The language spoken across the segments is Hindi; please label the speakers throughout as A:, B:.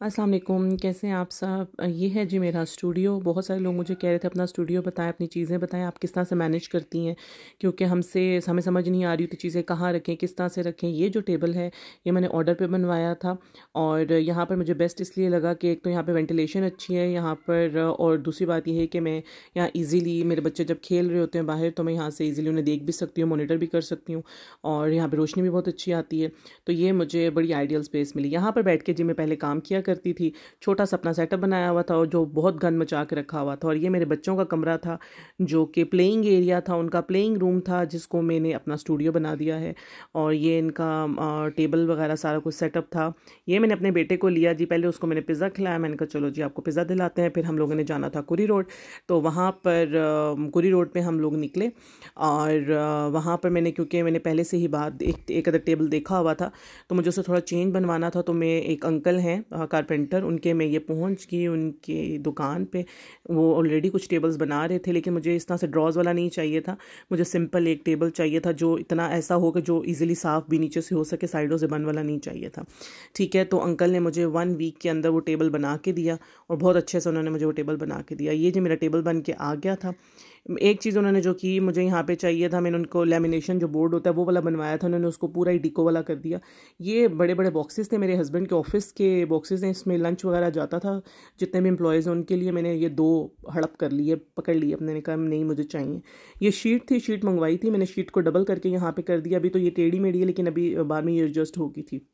A: अस्सलाम वालेकुम, कैसे हैं आप सब। ये है जी मेरा स्टूडियो। बहुत सारे लोग मुझे कह रहे थे अपना स्टूडियो बताएं, अपनी चीज़ें बताएं, आप किस तरह से मैनेज करती हैं, क्योंकि हमें समझ नहीं आ रही थी चीज़ें कहाँ रखें, किस तरह से रखें। ये जो टेबल है ये मैंने ऑर्डर पे बनवाया था और यहाँ पर मुझे बेस्ट इसलिए लगा कि एक तो यहाँ पर वेंटिलेशन अच्छी है यहाँ पर, और दूसरी बात यह है कि मैं यहाँ ईज़िली, मेरे बच्चे जब खेल रहे होते हैं बाहर तो मैं यहाँ से ईज़िली उन्हें देख भी सकती हूँ, मॉनिटर भी कर सकती हूँ, और यहाँ पर रोशनी भी बहुत अच्छी आती है। तो ये मुझे बड़ी आइडियल स्पेस मिली। यहाँ पर बैठ के जी मैं पहले काम किया करती थी, छोटा सा अपना सेटअप बनाया हुआ था और जो बहुत गंद मचा के रखा हुआ था। और ये मेरे बच्चों का कमरा था जो कि प्लेइंग एरिया था, उनका प्लेइंग रूम था जिसको मैंने अपना स्टूडियो बना दिया है। और ये इनका टेबल वगैरह सारा कुछ सेटअप था। ये मैंने अपने बेटे को लिया जी, पहले उसको मैंने पिज़्ज़ा खिलाया, मैंने कहा चलो जी आपको पिज़्ज़ा दिलाते हैं। फिर हम लोगों ने जाना था कुरी रोड, तो वहाँ पर कुरी रोड पे हम लोग निकले और वहाँ पर मैंने, क्योंकि मैंने पहले से ही बात एक अदर टेबल देखा हुआ था तो मुझे उससे थोड़ा चेंज बनवाना था। तो मैं, एक अंकल हैं कारपेंटर, उनके मैं ये पहुंच गई उनकी दुकान पे। वो ऑलरेडी कुछ टेबल्स बना रहे थे, लेकिन मुझे इस तरह से ड्रॉज वाला नहीं चाहिए था, मुझे सिंपल एक टेबल चाहिए था जो इतना ऐसा हो कि जो इजीली साफ़ भी नीचे से हो सके, साइडों से बंद वाला नहीं चाहिए था। ठीक है, तो अंकल ने मुझे 1 वीक के अंदर वो टेबल बना के दिया और बहुत अच्छे से उन्होंने मुझे वो टेबल बना के दिया। ये जो मेरा टेबल बन के आ गया था। एक चीज़ उन्होंने जो की, मुझे यहाँ पे चाहिए था, मैंने उनको लेमिनेशन जो बोर्ड होता है वो वाला बनवाया था, उन्होंने उसको पूरा ही डिको वाला कर दिया। ये बड़े बड़े बॉक्सेस थे, मेरे हस्बैंड के ऑफिस के बॉक्सेस हैं, इसमें लंच वगैरह जाता था जितने भी एम्प्लॉयज़ हैं उनके लिए। मैंने ये 2 हड़प कर लिए, पकड़ लिए अपने ने, कहा नहीं मुझे चाहिए। ये शीट थी, शीट मंगवाई थी मैंने, शीट को डबल करके यहाँ पे कर दिया। अभी तो ये टेढ़ी मेढ़ी है लेकिन अभी बाद में ये एडजस्ट होगी थी।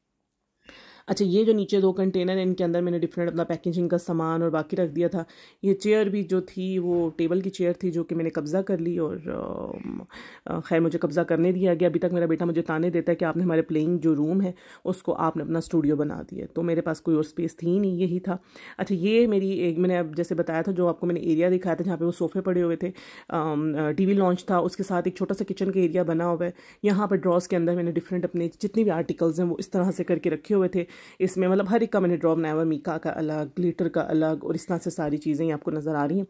A: अच्छा, ये जो नीचे 2 कंटेनर हैं इनके अंदर मैंने डिफरेंट अपना पैकेजिंग का सामान और बाकी रख दिया था। ये चेयर भी जो थी वो टेबल की चेयर थी जो कि मैंने कब्ज़ा कर ली, और खैर मुझे कब्ज़ा करने दिया गया। अभी तक मेरा बेटा मुझे ताने देता है कि आपने हमारे प्लेइंग जो रूम है उसको आपने अपना स्टूडियो बना दिया, तो मेरे पास कोई और स्पेस थी ही नहीं, यही था। अच्छा, ये मेरी एक, मैंने अब जैसे बताया था, जो आपको मैंने एरिया दिखाया था जहाँ पे वो सोफ़े पड़े हुए थे, टीवी लॉन्च था, उसके साथ एक छोटा सा किचन का एरिया बना हुआ है। यहाँ पर ड्रॉज के अंदर मैंने डिफरेंट अपने जितने भी आर्टिकल्स हैं वो इस तरह से करके रखे हुए थे। इसमें मतलब हर एक का मैंने ड्रॉ बनाया हुआ, मीका का अलग, ग्लिटर का अलग, और इस तरह से सारी चीज़ें आपको नज़र आ रही हैं।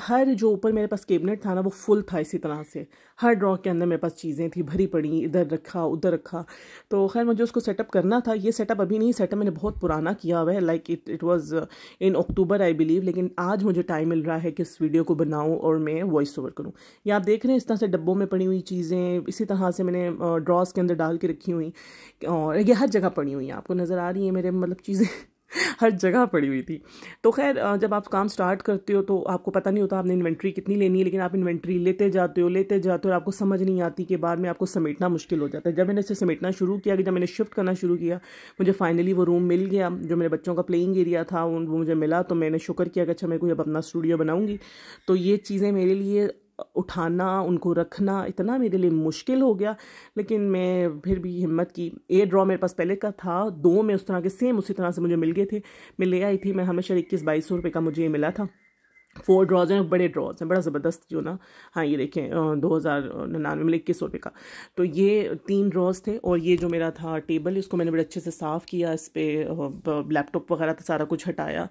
A: हर जो ऊपर मेरे पास कैबिनेट था ना वो फुल था इसी तरह से, हर ड्रॉ के अंदर मेरे पास चीज़ें थी भरी पड़ी, इधर रखा उधर रखा। तो खैर मुझे उसको सेटअप करना था। ये सेटअप अभी नहीं, सेटअप मैंने बहुत पुराना किया हुआ है, like it was in October I believe, लेकिन आज मुझे टाइम मिल रहा है कि इस वीडियो को बनाऊँ और मैं वॉइस ओवर करूँ। ये आप देख रहे हैं इस तरह से डब्बों में पड़ी हुई चीज़ें इसी तरह से मैंने ड्रॉज के अंदर डाल के रखी हुई, और ये हर जगह पड़ी हुई हैं, आपको नज़र आ रही है मेरे मतलब चीज़ें हर जगह पड़ी हुई थी। तो खैर जब आप काम स्टार्ट करते हो तो आपको पता नहीं होता आपने इन्वेंट्री कितनी लेनी है, लेकिन आप इन्वेंट्री लेते जाते हो और आपको समझ नहीं आती कि बाद में आपको समेटना मुश्किल हो जाता है। जब मैंने इसे समेटना शुरू किया, कि जब मैंने शिफ्ट करना शुरू किया, मुझे फाइनली वो रूम मिल गया जो मेरे बच्चों का प्लेइंग एरिया था, वो मुझे मिला। तो मैंने शुक्र किया कि अच्छा मैं कोई अब अपना स्टूडियो बनाऊँगी। तो ये चीज़ें मेरे लिए उठाना, उनको रखना इतना मेरे लिए मुश्किल हो गया, लेकिन मैं फिर भी हिम्मत की। ए ड्रॉ मेरे पास पहले का था, 2 में उस तरह के सेम उसी तरह से मुझे मिल गए थे, मैं ले आई थी। मैं हमेशा 21-22 रुपये का मुझे ये मिला था। 4 ड्रॉज हैं, बड़े ड्रॉज हैं, बड़ा ज़बरदस्त जो ना। हाँ ये देखें 2099 में 21 रुपये का। तो ये 3 ड्रॉज थे, और ये जो मेरा था टेबल, इसको मैंने बड़े अच्छे से साफ़ किया, इस पर लैपटॉप वगैरह तो सारा कुछ हटाया,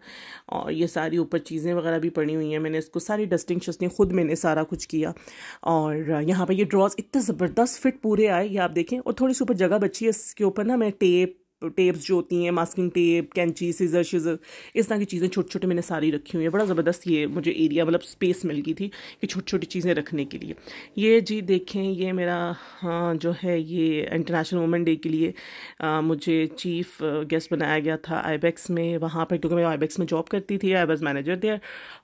A: और ये सारी ऊपर चीज़ें वगैरह भी पड़ी हुई हैं, मैंने इसको सारी डस्टिंग शस्टिंग खुद मैंने सारा कुछ किया। और यहाँ पर ये ड्रॉज इतने ज़बरदस्त फिट पूरे आए, ये आप देखें। और थोड़ी सी ऊपर जगह बची है, इसके ऊपर ना मैं टेप्स जो होती हैं, मास्किंग टेप, कैंची, सीजर इस तरह की चीज़ें छोटी छोटी मैंने सारी रखी हुई है। बड़ा ज़बरदस्त ये मुझे एरिया, मतलब स्पेस मिल गई थी कि छोटी छोटी चीज़ें रखने के लिए। ये जी देखें, ये मेरा जो है ये इंटरनेशनल वुमेन डे के लिए मुझे चीफ गेस्ट बनाया गया था आईबेक्स में, वहाँ पर, क्योंकि मैं आईबेक्स में जॉब करती थी, आई वाज मैनेजर देयर।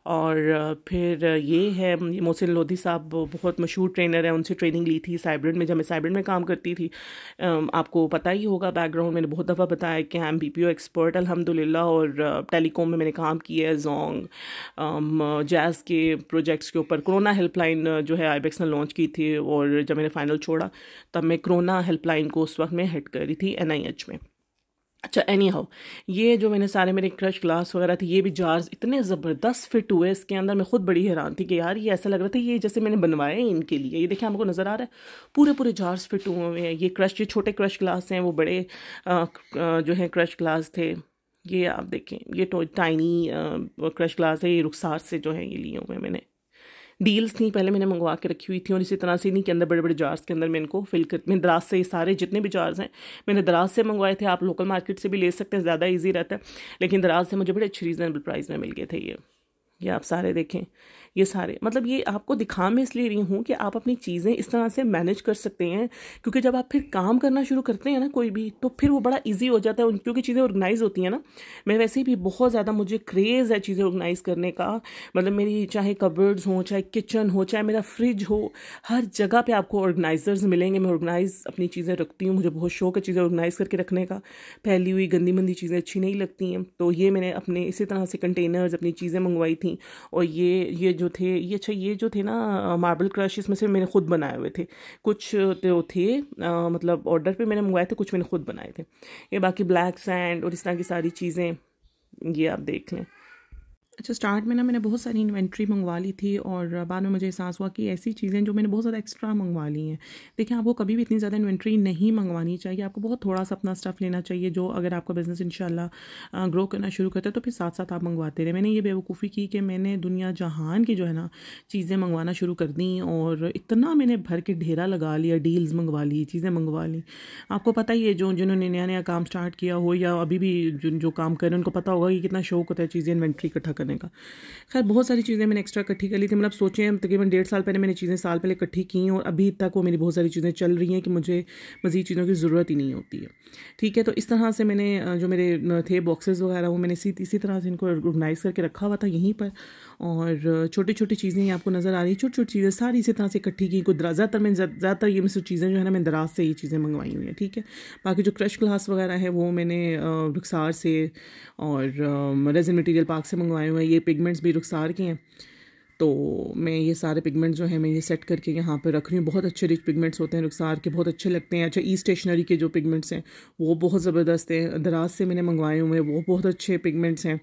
A: और फिर ये है मोहसिन लोधी साहब, बहुत मशहूर ट्रेनर है, उनसे ट्रेनिंग ली थी साइब्रिड में, जब मैं साइब्रिड में काम करती थी। आपको पता ही होगा बैकग्राउंड, मैंने बहुत दफ़ा बताया कि आई एम BPO एक्सपर्ट अल्हम्दुलिल्लाह, और टेलीकॉम में मैंने काम किया है, जोंग जैज़ के प्रोजेक्ट्स के ऊपर। कोरोना हेल्पलाइन जो है आईबेक्स ने लॉन्च की थी, और जब मैंने फाइनल छोड़ा तब मैं कोरोना हेल्पलाइन को उस वक्त में हेड कर रही थी NIH में। अच्छा, एनी हाउ, ये जो मैंने सारे मेरे क्रश ग्लास वगैरह थे, ये भी जार्स इतने ज़बरदस्त फिट हुए इसके अंदर, मैं खुद बड़ी हैरान थी कि यार ये ऐसा लग रहा था ये जैसे मैंने बनवाए हैं इनके लिए। ये देखिए, आपको नज़र आ रहा है पूरे पूरे जार्स फिट हुए हैं। ये छोटे क्रश ग्लास हैं, वो बड़े जो हैं क्रश ग्लास थे। ये आप देखें, ये तो टाइनी क्रश ग्लास है, ये रुखसार से जो है ये लिए हुए हैं मैंने। डील्स थी, पहले मैंने मंगवा के रखी हुई थी, और इसी तरह से इन्हीं के अंदर बड़े बड़े जार्स के अंदर मैं इनको फिल कर, मैं दराज से, ये सारे जितने भी जार्स हैं मैंने दराज से मंगवाए थे। आप लोकल मार्केट से भी ले सकते हैं, ज़्यादा ईजी रहता है, लेकिन दराज से मुझे बड़े अच्छे रीज़नेबल प्राइस में मिल गए थे ये आप सारे देखें। ये सारे मतलब ये आपको दिखा मैं इसलिए रही हूँ कि आप अपनी चीज़ें इस तरह से मैनेज कर सकते हैं, क्योंकि जब आप फिर काम करना शुरू करते हैं ना कोई भी, तो फिर वो बड़ा इजी हो जाता है, क्योंकि चीज़ें ऑर्गेनाइज होती हैं ना। मैं वैसे भी बहुत ज़्यादा मुझे क्रेज़ है चीज़ें ऑर्गेनाइज करने का, मतलब मेरी चाहे कबर्ड्स हो, चाहे किचन हो, चाहे मेरा फ्रिज हो, हर जगह पर आपको ऑर्गेनाइजर्स मिलेंगे। मैं ऑर्गेनाइज अपनी चीज़ें रखती हूँ, मुझे बहुत शौक है चीज़ें ऑर्गेनाइज करके रखने का। फैली हुई गंदी मंदी चीज़ें अच्छी नहीं लगती हैं, तो ये मैंने अपने इसी तरह से कंटेनर्स अपनी चीज़ें मंगवाई थी। और ये जो थे, ये अच्छा, ये जो थे ना मार्बल क्रश, इसमें से मैंने खुद बनाए हुए थे। कुछ तो थे मतलब ऑर्डर पे मैंने मंगवाए थे, कुछ मैंने खुद बनाए थे। ये बाकी ब्लैक सैंड और इस तरह की सारी चीज़ें, ये आप देख लें। अच्छा, स्टार्ट में ना मैंने बहुत सारी इन्वेंट्री मंगवा ली थी, और बाद में मुझे एहसास हुआ कि ऐसी चीज़ें जो मैंने बहुत ज़्यादा एक्स्ट्रा मंगवा ली हैं। देखिए, आपको कभी भी इतनी ज़्यादा इन्वेंट्री नहीं मंगवानी चाहिए, आपको बहुत थोड़ा सा अपना स्टफ़ लेना चाहिए, जो अगर आपका बिज़नेस इंशाल्लाह ग्रो करना शुरू करता है तो फिर साथ साथ आप मंगवाते रहे। मैंने ये बेवकूफ़ी की कि मैंने दुनिया जहान की जो है ना चीज़ें मंगवाना शुरू कर दी, और इतना मैंने भर के ढेरा लगा लिया, डील्स मंगवा ली, चीज़ें मंगवा ली। आपको पता ही है, जिन्होंने नया नया काम स्टार्ट किया हो या अभी भी जो काम कर रहे हैं, उनको पता होगा कि कितना शौक होता है चीज़ें इन्वेंट्री इकट्ठा करने का। खैर, बहुत सारी चीज़ें मैंने एक्स्ट्रा इकट्ठी कर ली थी, मतलब सोचें तकरीबन 1.5 साल पहले मैंने चीज़ें साल पहले इकट्ठी की, और अभी तक वो मेरी बहुत सारी चीज़ें चल रही हैं कि मुझे मज़ीद चीज़ों की ज़रूरत ही नहीं होती है। ठीक है, तो इस तरह से मैंने जो मेरे थे बॉक्सेस वगैरह, वो मैंने इसी तरह से इनको ऑर्गेनाइज़ करके रखा हुआ था यहीं पर। और छोटी छोटी चीज़ें आपको नज़र आ रही, छोटी छोटी चीज़ें सारी इसी तरह से इकट्ठी की। कुछ ज़्यादातर ये मुझसे चीज़ें जो है ना, मैं दराज से ये चीज़ें मंगवाई हुई हैं। ठीक है, बाकी जो क्रश ग्लास वगैरह है वो मैंने रुखसार से और रेजिन मटेरियल पार्क से मंगवाए हुए हैं। ये पिगमेंट्स भी रुखसार के हैं, तो मैं ये सारे पिगमेंट्स जो हैं मैं ये सेट करके यहाँ पर रख रही हूँ। बहुत अच्छे रिच पिगमेंट्स होते हैं रुखसार के, बहुत अच्छे लगते हैं। अच्छा, ई स्टेशनरी के जो पिगमेंट्स हैं वो बहुत ज़बरदस्त हैं, दराज से मैंने मंगवाए हुए हैं, वो बहुत अच्छे पिगमेंट्स हैं।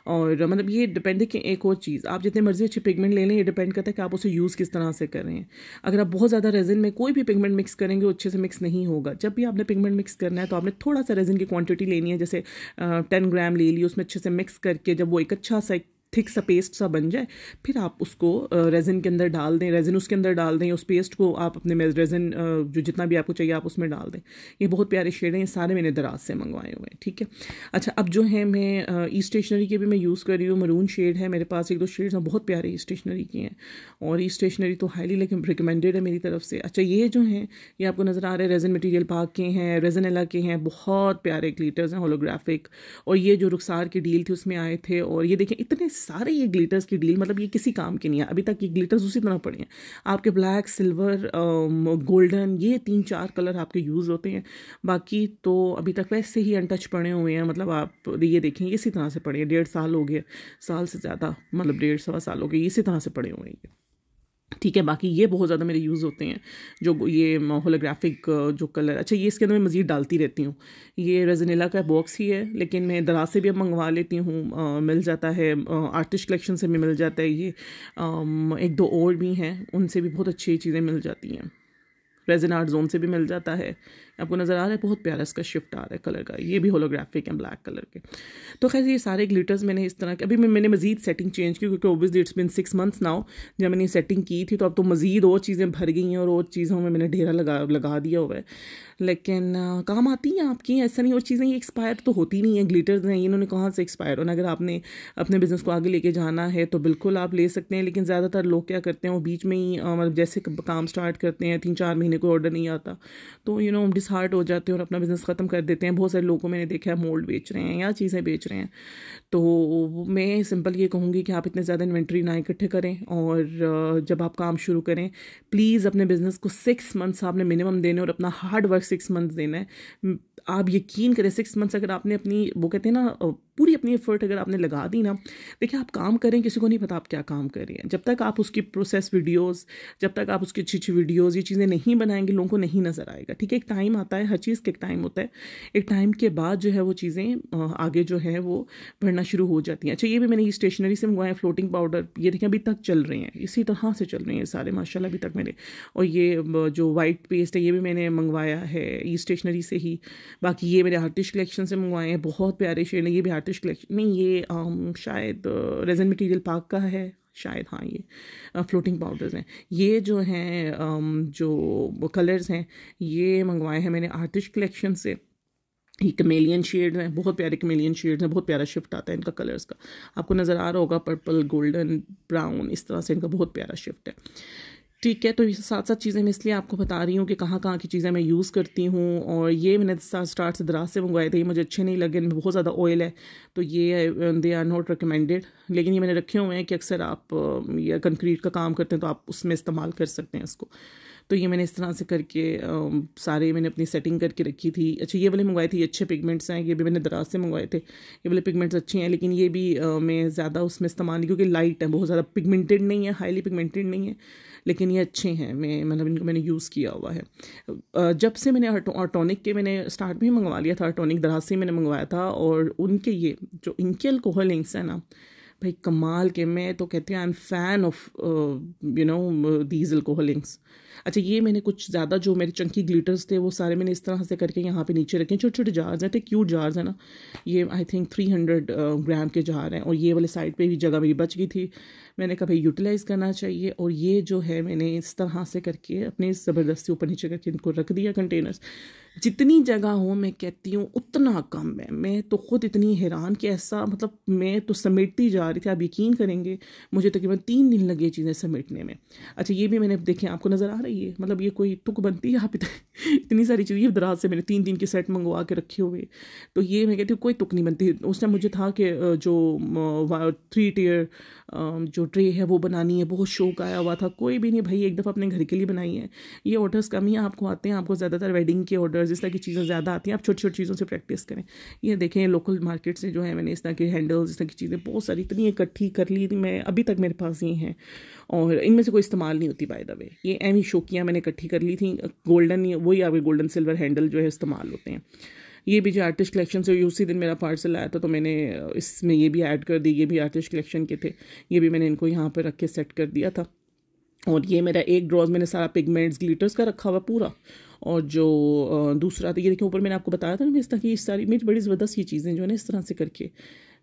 A: और मतलब ये डिपेंड है कि एक और चीज़, आप जितने मर्जी अच्छे पिगमेंट ले लें, ये डिपेंड करता है कि आप उसे यूज़ किस तरह से कर रहे हैं। अगर आप बहुत ज़्यादा रेजिन में कोई भी पिगमेंट मिक्स करेंगे, वो अच्छे से मिक्स नहीं होगा। जब भी आपने पिगमेंट मिक्स करना है तो आपने थोड़ा सा रेजिन की क्वांटिटी लेनी है, जैसे 10 ग्राम ले ली, उसमें अच्छे से मिक्स करके जब वो एक अच्छा सा थिक सा पेस्ट सा बन जाए, फिर आप उसको रेजिन के अंदर डाल दें, रेजिन उसके अंदर डाल दें, उस पेस्ट को आप अपने रेजिन जो जितना भी आपको चाहिए आप उसमें डाल दें। ये बहुत प्यारे शेड हैं, ये सारे मैंने दराज से मंगवाए हुए हैं। ठीक है, अच्छा, अब जो है मैं ई स्टेशनरी के भी मैं यूज़ कर रही हूँ। मरून शेड है मेरे पास, 1-2 शेड्स हैं, बहुत प्यारे ई स्टेशनरी के हैं, और ई स्टेशनरी तो हाईली लेकिन रिकमेंडेड है मेरी तरफ से। अच्छा, ये जो हैं ये आपको नज़र आ रहे हैं, रेजिन मटीरियल पार्क के हैं, रेजिनेला के हैं, बहुत प्यारे ग्लिटर्स हैं होलोग्राफिक। और ये जो रुखसार की डील थी उसमें आए थे, और ये देखें इतने सारे ये ग्लिटर्स की डील, मतलब ये किसी काम की नहीं है अभी तक। ये ग्लिटर्स उसी तरह पड़े हैं आपके, ब्लैक, सिल्वर, गोल्डन, ये 3-4 कलर आपके यूज़ होते हैं। बाकी तो अभी तक वैसे ही अनटच पड़े हुए हैं, मतलब आप ये देखें इसी तरह से पड़े हैं। 1.5 साल हो गए, साल से ज़्यादा, मतलब 1.5-1.25 साल हो गए, इसी तरह से पड़े हुए हैं। ठीक है, बाकी ये बहुत ज़्यादा मेरे यूज़ होते हैं, जो ये होलोग्राफिक जो कलर। अच्छा, ये इसके अंदर मैं मज़ीद डालती रहती हूँ। ये रेजिनेला का बॉक्स ही है, लेकिन मैं दराज से भी अब मंगवा लेती हूँ, मिल जाता है, आर्टिस्ट कलेक्शन से भी मिल जाता है। ये 1-2 और भी हैं, उनसे भी बहुत अच्छी चीज़ें मिल जाती हैं। रेजिन आर्ट जोन से भी मिल जाता है, आपको नज़र आ रहा है, बहुत प्यारा इसका शिफ्ट आ रहा है कलर का। ये भी होलोग्राफिक है ब्लैक कलर के। तो खैर, ये सारे ग्लिटर्स मैंने इस तरह के, अभी मैंने मज़ीद सेटिंग चेंज की, क्योंकि obviously it's been 6 months now जब मैंने सेटिंग की थी, तो अब तो मज़ीद और चीज़ें भर गई हैं, और चीज़ों में मैंने ढेरा लगा दिया हुआ है। लेकिन काम आती हैं आपकी, ऐसा नहीं। और चीज़ें ये एक्सपायर तो होती नहीं है, ग्लिटर्स हैं, इन्होंने कहाँ से एक्सपायर होना। अगर आपने अपने बिज़नेस को आगे लेके जाना है तो बिल्कुल आप ले सकते हैं, लेकिन ज़्यादातर लोग क्या करते हैं, वो बीच में ही मतलब जैसे काम स्टार्ट करते हैं, 3-4 महीने को ऑर्डर नहीं आता, तो डिसहार्ट हो जाते हैं और अपना बिज़नेस ख़त्म कर देते हैं। बहुत सारे लोगों को मैंने देखा है मोल्ड बेच रहे हैं या चीज़ें बेच रहे हैं। तो मैं सिंपल ये कहूँगी कि आप इतने ज़्यादा इन्वेंट्री ना इकट्ठे करें, और जब आप काम शुरू करें प्लीज़ अपने बिज़नेस को 6 मंथ्स आपने मिनिमम देने, और अपना हार्ड वर्क 6 मंथ्स देना है। आप यकीन करें, 6 मंथ्स अगर आपने अपनी, वो कहते हैं ना, पूरी अपनी एफर्ट अगर आपने लगा दी ना, देखिए आप काम करें, किसी को नहीं पता आप क्या काम कर रही हैं। जब तक आप उसकी प्रोसेस वीडियोस, जब तक आप उसकी अच्छी अच्छी वीडियोस, ये चीज़ें नहीं बनाएंगे, लोगों को नहीं नज़र आएगा। ठीक है, एक टाइम आता है, हर चीज़ का एक टाइम होता है। एक टाइम के बाद जो है वो चीज़ें आगे जो है वो बढ़ना शुरू हो जाती हैं। अच्छा, ये भी मैंने स्टेशनरी से मंगवाए फ्लोटिंग पाउडर, ये देखें अभी तक चल रहे हैं, इसी तरह से चल रहे हैं सारे माशाल्लाह अभी तक मेरे। और ये जो वाइट पेस्ट है ये भी मैंने मंगवाया है ई स्टेशनरी से ही। बाकी ये मेरे आर्टिस्ट कलेक्शन से मंगवाए हैं, बहुत प्यारे शेड है। ये भी आर्टिस्ट कलेक्शन नहीं, ये शायद रेजिन मटेरियल पार्क का है शायद, हाँ ये फ्लोटिंग पाउडर्स हैं। ये जो हैं जो कलर्स हैं ये मंगवाए हैं मैंने आतिश कलेक्शन से। ये कमेलियन शेड्स हैं, बहुत प्यारे कमेलियन शेड्स हैं, बहुत प्यारा शिफ्ट आता है इनका कलर्स का, आपको नज़र आ रहा होगा, पर्पल गोल्डन ब्राउन, इस तरह से इनका बहुत प्यारा शिफ्ट है। ठीक है, तो ये साथ साथ चीज़ें मैं इसलिए आपको बता रही हूँ कि कहाँ कहाँ की चीज़ें मैं यूज़ करती हूँ। और ये मैंने स्टार्ट से दराज से मंगवाए थे, ये मुझे अच्छे नहीं लगे, इनमें बहुत ज़्यादा ऑयल है, तो ये दे आर नॉट रिकमेंडेड। लेकिन ये मैंने रखे हुए हैं कि अक्सर आप ये कंक्रीट का काम करते हैं तो आप उसमें इस्तेमाल कर सकते हैं इसको। तो ये मैंने इस तरह से करके सारे मैंने अपनी सेटिंग करके रखी थी। अच्छा, ये वाले मंगवाए थे, ये अच्छे पिगमेंट्स हैं, ये भी मैंने दराज से मंगवाए थे। ये वाले पिगमेंट्स अच्छे हैं, लेकिन ये भी मैं ज़्यादा उसमें इस्तेमाल नहीं, क्योंकि लाइट है, बहुत ज़्यादा पिगमेंटेड नहीं है, हाईली पिगमेंटेड नहीं है, लेकिन ये अच्छे हैं। मतलब इनको मैंने यूज़ किया हुआ है। जब से मैंने ऑर्टोनिक के मैंने स्टार्ट में मंगवा लिया था, ऑर्टोनिक दराज से मैंने मंगवाया था, और उनके ये जो इनके अल्कोहल इंक्स है ना भाई कमाल के, मैं तो कहती हूँ I am fan of these alcohol inks. अच्छा, ये मैंने कुछ ज़्यादा जो मेरे चंकी ग्लिटर्स थे वो सारे मैंने इस तरह से करके यहाँ पे नीचे रखे, छोटे छोटे जार्स हैं, तो क्यूट जार्स हैं ना, ये आई थिंक 300 ग्राम के जार हैं। और ये वाले साइड पे भी जगह मेरी बच गई थी, मैंने कहा भाई यूटिलाइज़ करना चाहिए। और ये जो है मैंने इस तरह से करके अपने ज़बरदस्ती ऊपर नीचे करके इनको रख दिया कंटेनर्स। जितनी जगह हो मैं कहती हूँ उतना कम है, मैं तो ख़ुद इतनी हैरान कि ऐसा, मतलब मैं तो समेटती जा रही थी, आप यकीन करेंगे मुझे तकरीबन 3 दिन लगे चीज़ें समेटने में। अच्छा, ये भी मैंने देखें, आपको नज़र आ रही है, मतलब ये कोई तुक बनती है, आप इतनी सारी चीज़ें, ये दराज से मैंने 3 दिन के सेट मंगवा के रखे हुए, तो ये मैं कहती हूँ कोई तुक नहीं बनती। उस टाइम मुझे था कि जो 3 टियर जो ट्रे है वो बनानी है, बहुत शौक आया हुआ था, कोई भी नहीं भाई, एक दफ़ा अपने घर के लिए बनाई है। ये ऑर्डर्स कम ही आपको आते हैं, आपको ज़्यादातर वेडिंग के ऑर्डर्स इस तरह की चीज़ें ज़्यादा आती हैं, आप छोटी छोटी चीज़ों से प्रैक्टिस करें। ये देखें लोकल मार्केट से जो है मैंने इस तरह के हैंडल्स, इस तरह की चीज़ें बहुत सारी इतनी इकट्ठी कर ली थी मैं, अभी तक मेरे पास ही हैं, और इनमें से कोई इस्तेमाल नहीं होती बाय द वे। ये एमी शौकियाँ मैंने इकट्ठी कर ली थी, गोल्डन, वही आपके गोल्डन सिल्वर हैंडल जो है इस्तेमाल होते हैं। ये भी जो आर्टिस्ट कलेक्शन से उसी दिन मेरा पार्सल आया था, तो मैंने इसमें ये भी ऐड कर दी, ये भी आर्टिस्ट कलेक्शन के थे, ये भी मैंने इनको यहाँ पर रख के सेट कर दिया था। और ये मेरा एक ड्रॉज मैंने सारा पिगमेंट्स ग्लिटर्स का रखा हुआ पूरा। और जो दूसरा था, ये देखिए ऊपर मैंने आपको बताया था ना, इस तरह की सारी मेरी बड़ी ज़बरदस्त ये चीज़ें जो है ना, इस तरह से करके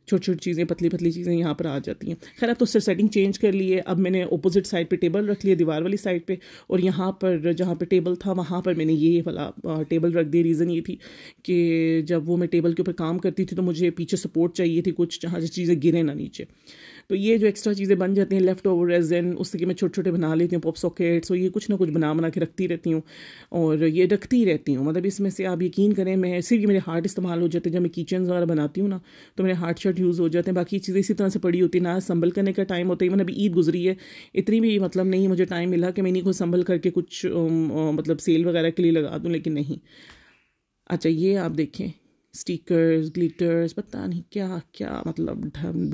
A: छोटी छोटी चीज़ें, पतली पतली चीज़ें यहाँ पर आ जाती हैं। खैर अब तो उससे सेटिंग चेंज कर ली है, अब मैंने अपोजिट साइड पे टेबल रख लिया, दीवार वाली साइड पे, और यहाँ पर जहाँ पे टेबल था वहाँ पर मैंने ये वाला टेबल रख दिया। रीज़न ये थी कि जब वो मैं टेबल के ऊपर काम करती थी तो मुझे पीछे सपोर्ट चाहिए थी कुछ, जहाँ से चीज़ें गिरे ना नीचे। तो ये जो एक्स्ट्रा चीज़ें बन जाती हैं लेफ़्ट ओवर रेज़न, उससे कि मैं छोटे छोटे बना लेती हूँ पॉप सॉकेट्स, और ये कुछ ना कुछ बना के रखती रहती हूँ, और ये रखती रहती हूँ। मतलब इसमें से आप यकीन करें, मैं सिर्फ मेरे हार्ट इस्तेमाल हो जाते हैं, जब मैं किचन वगैरह बनाती हूँ ना तो मेरे हार्ट शर्ट यूज़ हो जाते हैं, बाकी चीज़ें इसी तरह से पड़ी होती है, ना संभल करने का टाइम होता है। मैंने अभी ईद गुजरी है, इतनी भी मतलब नहीं मुझे टाइम मिला कि मैं इन्हीं को संभल करके कुछ मतलब सेल वगैरह के लिए लगा दूँ, लेकिन नहीं। अच्छा, ये आप देखें स्टिकर्स, ग्लिटर्स, पता नहीं क्या क्या, मतलब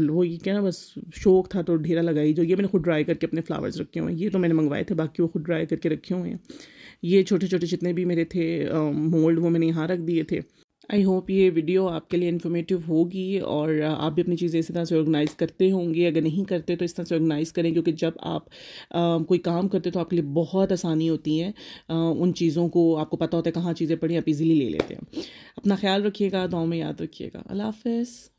A: वो ये क्या ना, बस शौक था तो ढेरा लगाई। जो ये मैंने खुद ड्राई करके अपने फ्लावर्स रखे हुए हैं, ये तो मैंने मंगवाए थे, बाकी वो खुद ड्राई करके रखे हुए हैं। ये छोटे छोटे जितने भी मेरे थे मोल्ड वो मैंने यहाँ रख दिए थे। आई होप ये वीडियो आपके लिए इन्फॉर्मेटिव होगी, और आप भी अपनी चीज़ें इसी तरह से ऑर्गेनाइज़ करते होंगे। अगर नहीं करते तो इस तरह से ऑर्गेनाइज़ करें, क्योंकि जब आप कोई काम करते तो आपके लिए बहुत आसानी होती है, उन चीज़ों को आपको पता होता है कहाँ चीज़ें पड़ी, आप इजीली ले लेते हैं। अपना ख्याल रखिएगा, दुआओं में याद रखिएगा। अल्लाह हाफ़िज़।